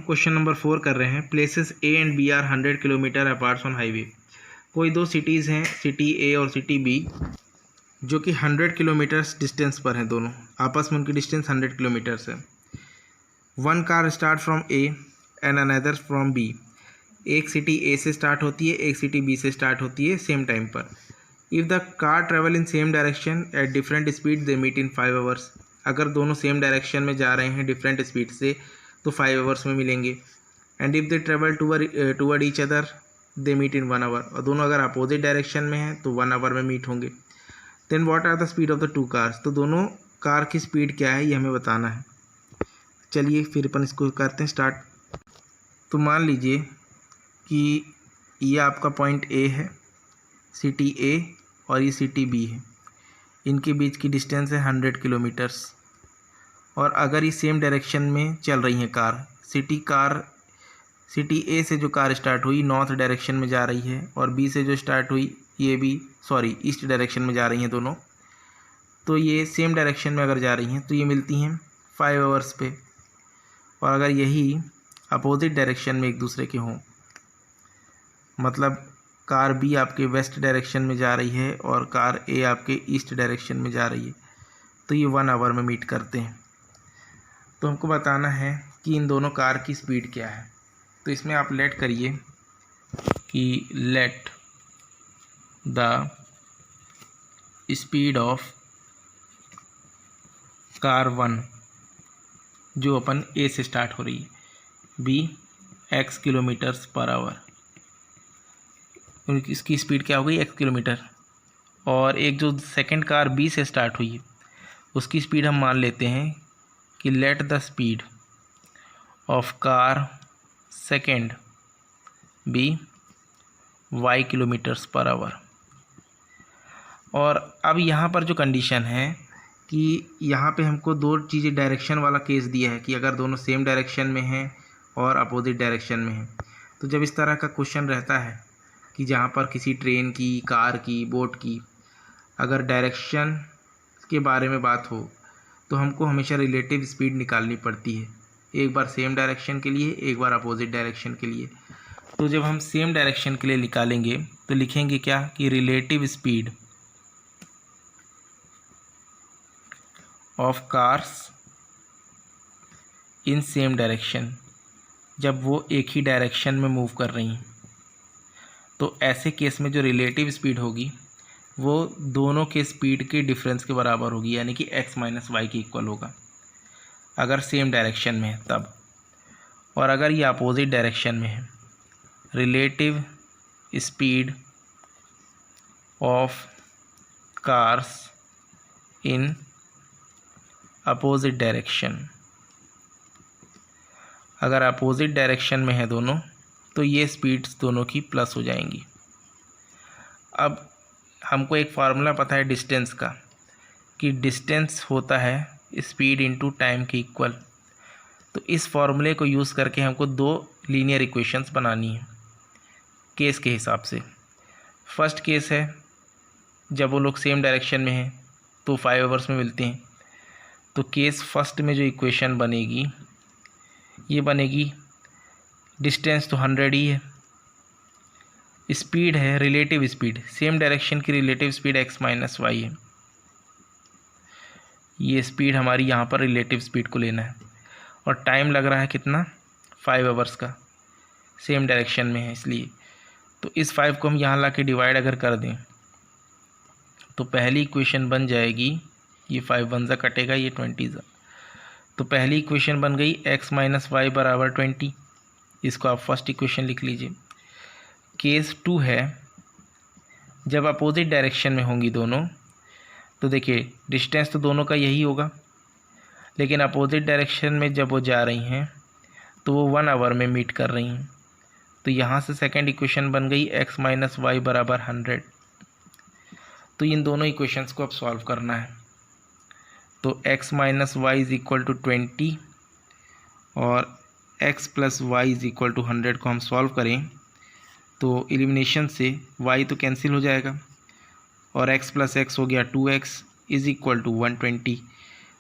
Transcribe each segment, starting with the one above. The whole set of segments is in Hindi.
क्वेश्चन नंबर 4 कर रहे हैं। Places A and B are 100 kilometre apart on highway. कोई दो सिटीज़ हैं, सिटी ए और सिटी बी, जो कि 100 किलोमीटर्स डिस्टेंस पर हैं। दोनों आपस में उनकी डिस्टेंस 100 किलोमीटर्स है। One car start from A and another from B. एक सिटी ए से स्टार्ट होती है, एक सिटी बी से स्टार्ट होती है सेम टाइम पर। If the car travel in same direction at different speed they meet in 5 hours. अगर दोनों सेम डायरेक्शन में जा रहे हैं डिफरेंट स्पीड से तो 5 आवर्स में मिलेंगे। And if they travel toward each other they meet in 1 hour. और दोनों अगर अपोजिट डायरेक्शन में हैं तो 1 आवर में मीट होंगे। Then what are the speed of the two cars. तो दोनों कार की स्पीड क्या है ये हमें बताना है। चलिए फिर अपन इसको करते हैं स्टार्ट। तो मान लीजिए कि ये आपका पॉइंट ए है, सिटी ए, और ये सिटी बी है। इनके बीच की डिस्टेंस है 100 किलोमीटर्स। और अगर ये सेम डायरेक्शन में चल रही हैं कार, सिटी ए से जो कार स्टार्ट हुई नॉर्थ डायरेक्शन में जा रही है, और बी से जो स्टार्ट हुई ये भी ईस्ट डायरेक्शन में जा रही हैं दोनों। तो ये सेम डायरेक्शन में अगर जा रही हैं तो ये मिलती हैं 5 आवर्स पे। और अगर यही अपोजिट डायरेक्शन में एक दूसरे के हों, मतलब कार बी आपके वेस्ट डायरेक्शन में जा रही है और कार ए आपके ईस्ट डायरेक्शन में जा रही है, तो ये 1 आवर में मीट करते हैं। तो हमको बताना है कि इन दोनों कार की स्पीड क्या है। तो इसमें आप लेट करिए कि let the speed of car 1 जो अपन ए से स्टार्ट हो रही है be x kilometres per hour. इसकी स्पीड क्या हो गई x किलोमीटर। और एक जो सेकंड कार बी से स्टार्ट हुई है उसकी स्पीड हम मान लेते हैं कि let the speed of car second be y kilometres per hour. और अब यहाँ पर जो कंडीशन है कि यहाँ पे हमको दो चीज़ें डायरेक्शन वाला केस दिया है कि अगर दोनों सेम डायरेक्शन में हैं और अपोजिट डायरेक्शन में हैं। तो जब इस तरह का क्वेश्चन रहता है कि जहाँ पर किसी ट्रेन की, कार की, बोट की अगर डायरेक्शन के बारे में बात हो तो हमको हमेशा रिलेटिव स्पीड निकालनी पड़ती है, एक बार सेम डायरेक्शन के लिए, एक बार अपोजिट डायरेक्शन के लिए। तो जब हम सेम डायरेक्शन के लिए निकालेंगे तो लिखेंगे क्या कि relative speed of cars in same direction, जब वो एक ही डायरेक्शन में मूव कर रही हैं तो ऐसे केस में जो रिलेटिव स्पीड होगी वो दोनों के स्पीड के डिफरेंस के बराबर होगी, यानी कि x माइनस वाई के इक्वल होगा अगर सेम डायरेक्शन में है तब। और अगर ये अपोजिट डायरेक्शन में है, relative speed of cars in opposite direction, अगर अपोजिट डायरेक्शन में है दोनों तो ये स्पीड्स दोनों की प्लस हो जाएंगी। अब हमको एक फार्मूला पता है डिस्टेंस का कि डिस्टेंस होता है स्पीड इनटू टाइम के इक्वल। तो इस फार्मूले को यूज़ करके हमको दो लीनियर इक्वेशंस बनानी है केस के हिसाब से। फर्स्ट केस है जब वो लोग सेम डायरेक्शन में हैं तो 5 आवर्स में मिलते हैं। तो केस फर्स्ट में जो इक्वेशन बनेगी ये बनेगी, डिस्टेंस तो 100 ही है, स्पीड है रिलेटिव स्पीड, सेम डायरेक्शन की relative speed x minus y है। ये स्पीड हमारी यहाँ पर रिलेटिव स्पीड को लेना है। और टाइम लग रहा है कितना, 5 आवर्स का, सेम डायरेक्शन में है इसलिए। तो इस 5 को हम यहाँ ला के डिवाइड अगर कर दें तो पहली इक्वेशन बन जाएगी, ये 5 1 ज़ा कटेगा, ये 20 ज़ा। तो पहली इक्वेशन बन गई x माइनस वाई बराबर 20। इसको आप फर्स्ट इक्वेशन लिख लीजिए। केस 2 है जब अपोजिट डायरेक्शन में होंगी दोनों। तो देखिए डिस्टेंस तो दोनों का यही होगा, लेकिन अपोजिट डायरेक्शन में जब वो जा रही हैं तो वो 1 आवर में मीट कर रही हैं। तो यहाँ से सेकंड इक्वेशन बन गई x माइनस वाई बराबर 100। तो इन दोनों इक्वेशंस को अब सॉल्व करना है। तो x minus y is equal to 20 और x plus y is equal to 100 को हम सॉल्व करें तो एलिमिनेशन से y तो कैंसिल हो जाएगा और x प्लस एक्स हो गया 2x इज़ इक्वल टू 120।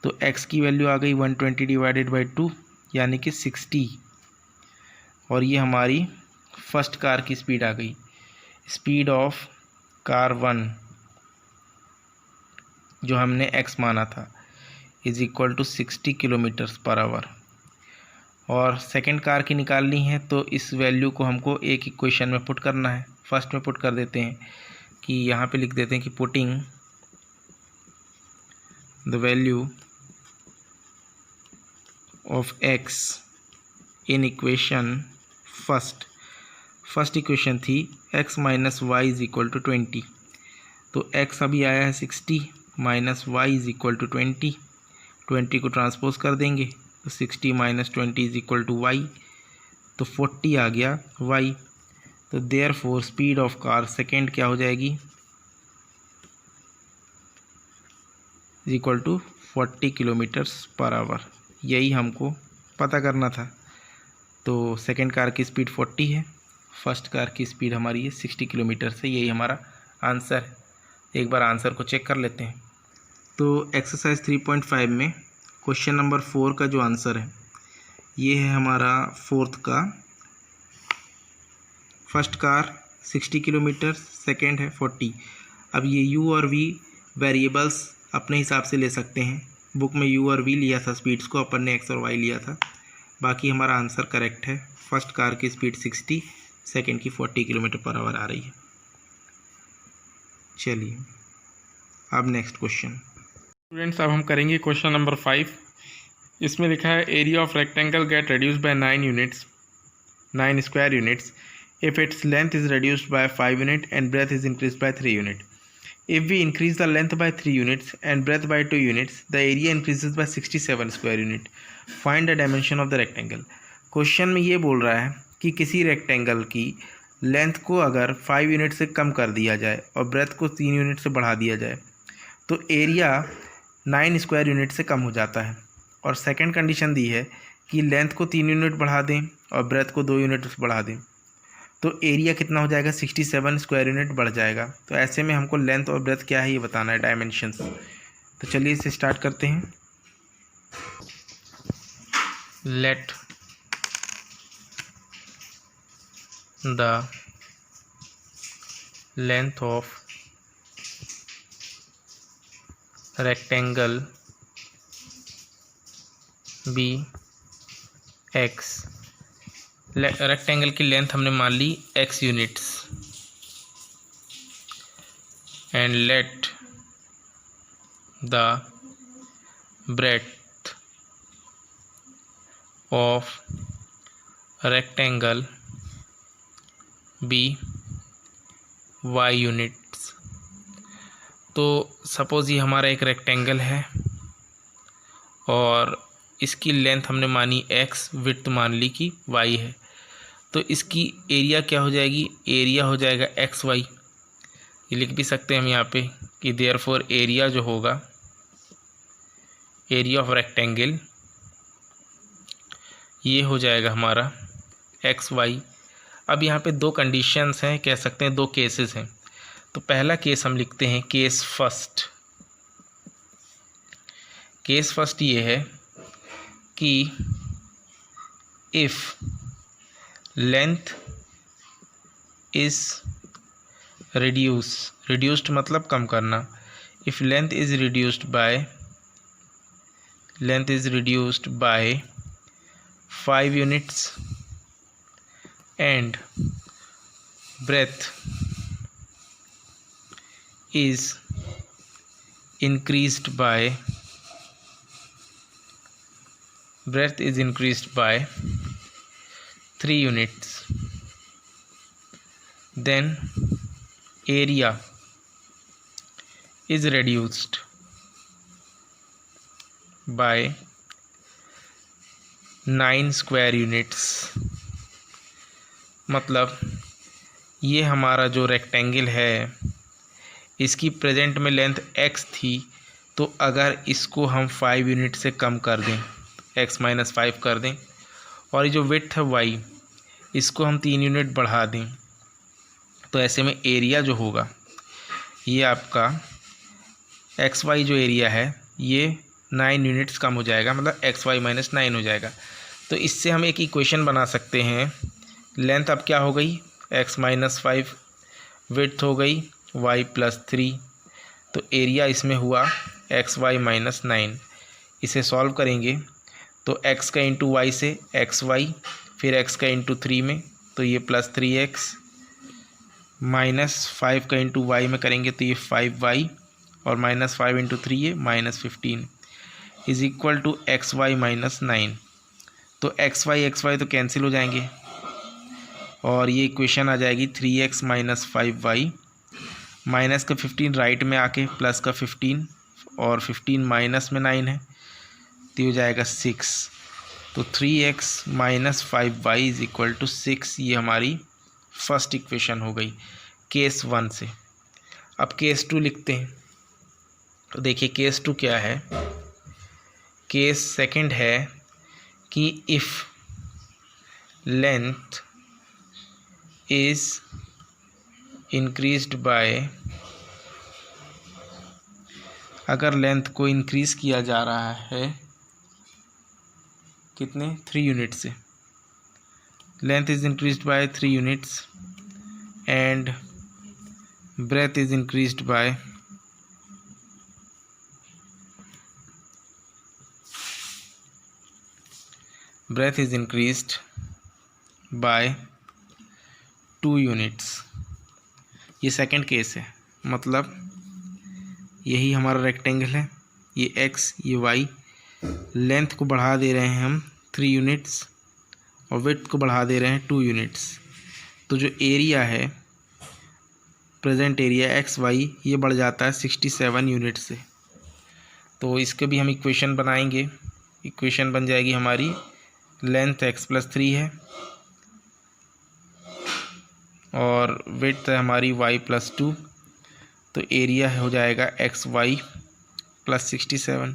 तो x की वैल्यू आ गई 120 डिवाइडेड बाई 2 यानी कि 60। और ये हमारी फर्स्ट कार की स्पीड आ गई। स्पीड ऑफ कार 1 जो हमने x माना था is equal to 60 kilometres per hour. और सेकंड कार की निकालनी है तो इस वैल्यू को हमको एक इक्वेशन में पुट करना है। फर्स्ट में पुट कर देते हैं कि यहाँ पे लिख देते हैं कि putting the value of x in equation first equation थी x minus y is equal to 20। तो x अभी आया है 60 minus y is equal to 20 को ट्रांसपोज कर देंगे तो 60 minus 20 is equal to y, तो 40 आ गया y। तो therefore speed of car second क्या हो जाएगी is equal to 40 kilometres per hour. यही हमको पता करना था। तो सेकेंड कार की स्पीड 40 है, फर्स्ट कार की स्पीड हमारी है 60 किलोमीटर से। यही हमारा आंसर है। एक बार आंसर को चेक कर लेते हैं। तो एक्सरसाइज 3.5 में क्वेश्चन नंबर 4 का जो आंसर है ये है हमारा फोर्थ का। फर्स्ट कार 60 किलोमीटर, सेकेंड है 40। अब ये u और v वेरिएबल्स अपने हिसाब से ले सकते हैं। बुक में u और v लिया था स्पीड्स को, अपन ने x और y लिया था। बाकी हमारा आंसर करेक्ट है। फर्स्ट कार की स्पीड 60, सेकेंड की 40 किलोमीटर पर आवर आ रही है। चलिए अब नेक्स्ट क्वेश्चन। स्टूडेंट्स अब हम करेंगे क्वेश्चन नंबर 5। इसमें लिखा है area of rectangle gate reduced by 9 square units if its length is reduced by 5 unit and breadth is increased by 3 unit. If we increase the length by 3 units and breadth by 2 units, the area increases by 67 square unit. Find the dimension of the rectangle. Question में ये बोल रहा है कि किसी रेक्टेंगल की लेंथ को अगर 5 यूनिट से कम कर दिया जाए और ब्रेथ को 3 यूनिट से बढ़ा दिया जाए तो एरिया 9 स्क्वायर यूनिट से कम हो जाता है। और सेकंड कंडीशन दी है कि लेंथ को 3 यूनिट बढ़ा दें और ब्रेथ को 2 यूनिट बढ़ा दें तो एरिया कितना हो जाएगा 67 स्क्वायर यूनिट बढ़ जाएगा। तो ऐसे में हमको लेंथ और ब्रेथ क्या है ये बताना है, डायमेंशंस। तो चलिए इसे स्टार्ट करते हैं। Let the length of rectangle be x। Rectangle की लेंथ हमने मान ली x units and let the breadth of rectangle be y units. तो सपोज़ ये हमारा एक रेक्टेंगल है और इसकी लेंथ हमने मानी x, विड्थ मान ली कि y है। तो इसकी एरिया क्या हो जाएगी, एरिया हो जाएगा एक्स वाई। ये लिख भी सकते हैं हम यहाँ पे कि देयरफॉर एरिया जो होगा, एरिया ऑफ रेक्टेंगल ये हो जाएगा हमारा एक्स वाई। अब यहाँ पे दो कंडीशंस हैं, कह सकते हैं दो केसेस हैं। तो पहला केस हम लिखते हैं केस फर्स्ट। केस फर्स्ट ये है कि इफ़ लेंथ इज़ रिड्यूस्ड मतलब कम करना। If length is reduced by 5 units and breadth is increased by 3 units, then area is reduced by 9 square units। मतलब ये हमारा जो रेक्टेंगल है इसकी प्रेजेंट में लेंथ x थी, तो अगर इसको हम 5 यूनिट से कम कर दें, x माइनस 5 कर दें, और ये जो विड्थ है y इसको हम 3 यूनिट बढ़ा दें, तो ऐसे में एरिया जो होगा ये आपका एक्स वाई जो एरिया है ये 9 यूनिट्स कम हो जाएगा, मतलब एक्स वाई माइनस 9 हो जाएगा। तो इससे हम एक इक्वेशन बना सकते हैं लेंथ अब क्या हो गई, x-5, विड्थ हो गई y+3, तो एरिया इसमें हुआ xy-9। इसे सॉल्व करेंगे तो x का इंटू वाई से xy, फिर x का इंटू 3 में तो ये +3x, -5 का इंटू वाई में करेंगे तो ये 5y, और -5 इंटू 3 ये -15 इज इक्वल टू xy-9। तो xy तो कैंसिल हो जाएंगे और ये इक्वेशन आ जाएगी 3x - 5y, माइनस का 15 राइट में आके प्लस का 15, और 15 माइनस में 9 है तो ये हो जाएगा 6। तो 3x - 5y is equal to 6, ये हमारी फर्स्ट इक्वेशन हो गई केस 1 से। अब केस 2 लिखते हैं। तो देखिए केस 2 क्या है। केस सेकंड है कि if length is increased by, अगर लेंथ को इंक्रीज़ किया जा रहा है कितने 3 यूनिट से, length is increased by 3 units and breadth is increased by by 2 units. ये सेकंड केस है, मतलब यही हमारा रेक्टेंगल है, ये x ये y, लेंथ को बढ़ा दे रहे हैं हम 3 यूनिट्स और विड्थ को बढ़ा दे रहे हैं 2 यूनिट्स। तो जो एरिया है, प्रेजेंट एरिया XY, ये बढ़ जाता है 67 यूनिट से। तो इसके भी हम इक्वेशन बनाएंगे। इक्वेशन बन जाएगी हमारी, लेंथ x+3 है और विड्थ है हमारी y+2, तो एरिया हो जाएगा XY + 67,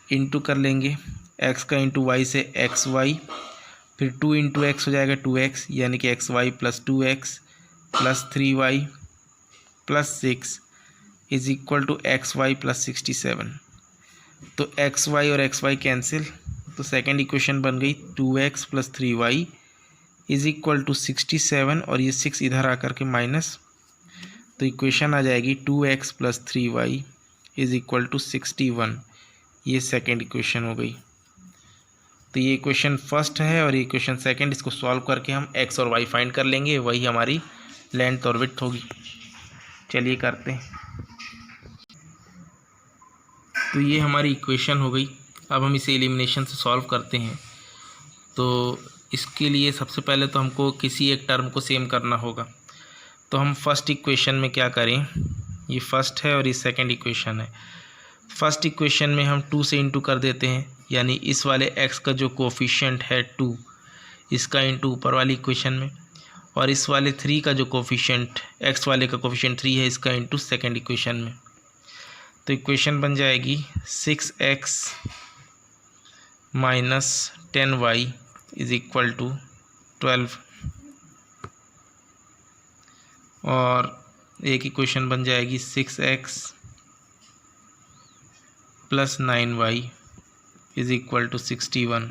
इंटू कर लेंगे x का इंटू वाई से XY, फिर 2 इंटू एक्स हो जाएगा 2x, यानी कि XY + 2x + 3y + 6 is equal to XY + 67। तो XY और XY कैंसिल, तो सेकंड इक्वेशन बन गई 2x + 3y is equal to 67, और ये 6 इधर आकर के माइनस, तो इक्वेशन आ जाएगी 2x + 3y is equal to 61। ये सेकंड इक्वेशन हो गई। तो ये इक्वेशन फर्स्ट है और ये इक्वेशन सेकंड, इसको सॉल्व करके हम x और y फाइंड कर लेंगे, वही हमारी लेंथ और विड्थ होगी। चलिए करते हैं। तो ये हमारी इक्वेशन हो गई। अब हम इसे एलिमिनेशन से सॉल्व करते हैं। तो इसके लिए सबसे पहले तो हमको किसी एक टर्म को सेम करना होगा। तो हम फर्स्ट इक्वेशन में क्या करें, ये फर्स्ट है और ये सेकंड इक्वेशन है। फर्स्ट इक्वेशन में हम 2 से इंटू कर देते हैं, यानी इस वाले x का जो कोफिशिएंट है 2, इसका इंटू ऊपर वाली इक्वेशन में, और इस वाले 3 का जो कोफिशिएंट, x वाले का कोफिशिएंट 3 है, इसका इंटू सेकंड इक्वेशन में। तो इक्वेशन बन जाएगी 6x - 10y is equal to 12, और एक इक्वेशन बन जाएगी 6x + 9y is equal to 61।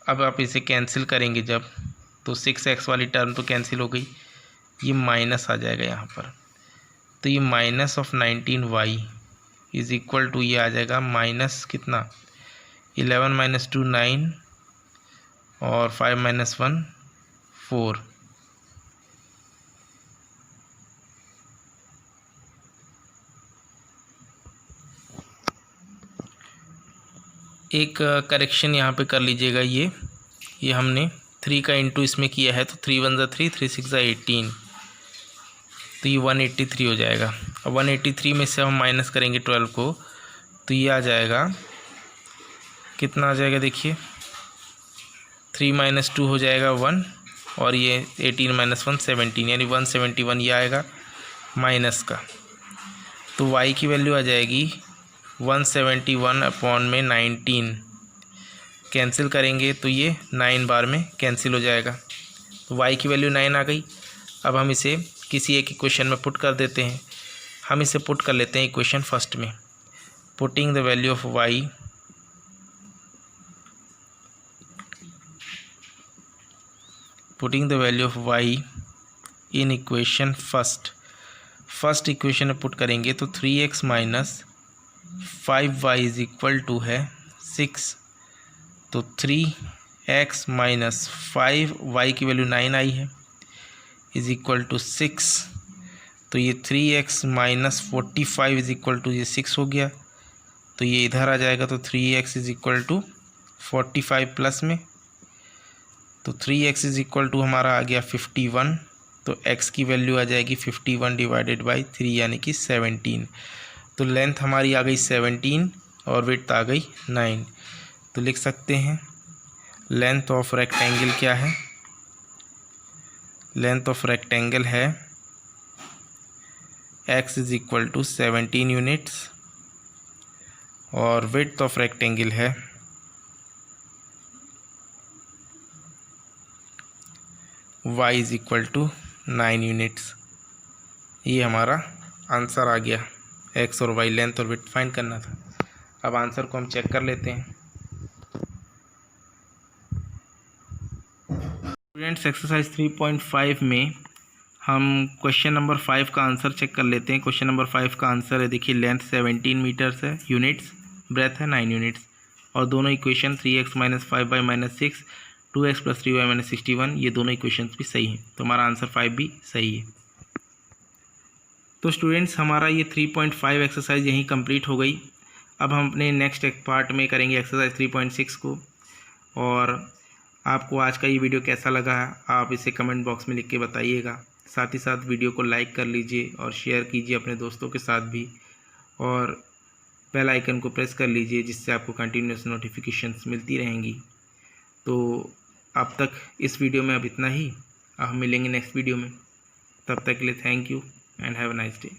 अब आप इसे कैंसिल करेंगे जब, तो 6x वाली टर्म तो कैंसिल हो गई, ये माइनस आ जाएगा यहाँ पर। तो ये -19y इज इक्वल टू, ये आ जाएगा माइनस कितना, 11 - 2 9 और 5 - 1 4। एक करेक्शन यहाँ पे कर लीजिएगा, ये हमने 3 का इंटू इसमें किया है, तो 3 × 1 = 3, 3 × 6 = 18, तो ये 183 हो जाएगा। अब 183 में से हम माइनस करेंगे 12 को, तो ये आ जाएगा कितना आ जाएगा, देखिए 3 - 2 हो जाएगा 1, और ये 18 - 1 17, यानी 171 ये आएगा माइनस का। तो y की वैल्यू आ जाएगी 171/19, कैंसिल करेंगे तो ये 9 बार में कैंसिल हो जाएगा। तो y की वैल्यू 9 आ गई। अब हम इसे किसी एक इक्वेशन में पुट कर देते हैं। हम इसे पुट कर लेते हैं इक्वेशन फर्स्ट में। Putting the value of y putting the value of y in equation first equation में पुट करेंगे तो 3x minus 5y is equal to है 6। तो 3x माइनस 5y की वैल्यू 9 आई है इज इक्वल टू 6। तो ये 3x minus 45 is equal to ये 6 हो गया। तो ये इधर आ जाएगा तो 3x is equal to 45 plus में, तो 3x इज इक्वल टू हमारा आ गया 51। तो x की वैल्यू आ जाएगी 51 डिवाइडेड बाई 3 यानी कि 17। तो लेंथ हमारी आ गई 17 और विड्थ आ गई 9। तो लिख सकते हैं लेंथ ऑफ रेक्टेंगल क्या है, लेंथ ऑफ रेक्टेंगल है x is equal to 17 units और विड्थ ऑफ रेक्टेंगल है y is equal to 9 units. ये हमारा आंसर आ गया। x और y लेंथ और विड्थ फाइंड करना था। अब आंसर को हम चेक कर लेते हैं। स्टूडेंट्स एक्सरसाइज 3.5 में हम क्वेश्चन नंबर 5 का आंसर चेक कर लेते हैं। क्वेश्चन नंबर 5 का आंसर है, देखिए लेंथ 17 मीटर्स है, यूनिट्स, ब्रेथ है 9 यूनिट्स और दोनों equation 3x minus 5y minus 6 2x plus 3y minus 61 ये दोनों इक्वेशंस भी सही हैं। तो हमारा आंसर 5 भी सही है। तो स्टूडेंट्स हमारा ये 3.5 एक्सरसाइज यहीं कंप्लीट हो गई। अब हम अपने नेक्स्ट एक पार्ट में करेंगे एक्सरसाइज 3.6 को। और आपको आज का ये वीडियो कैसा लगा है आप इसे कमेंट बॉक्स में लिख के बताइएगा। साथ ही साथ वीडियो को लाइक कर लीजिए और शेयर कीजिए अपने दोस्तों के साथ भी, और बेल आइकन को प्रेस कर लीजिए जिससे आपको कंटिन्यूस नोटिफिकेशंस मिलती रहेंगी। तो अब तक इस वीडियो में अब इतना ही। अब हम मिलेंगे नेक्स्ट वीडियो में। तब तक के लिए thank you and have a nice day.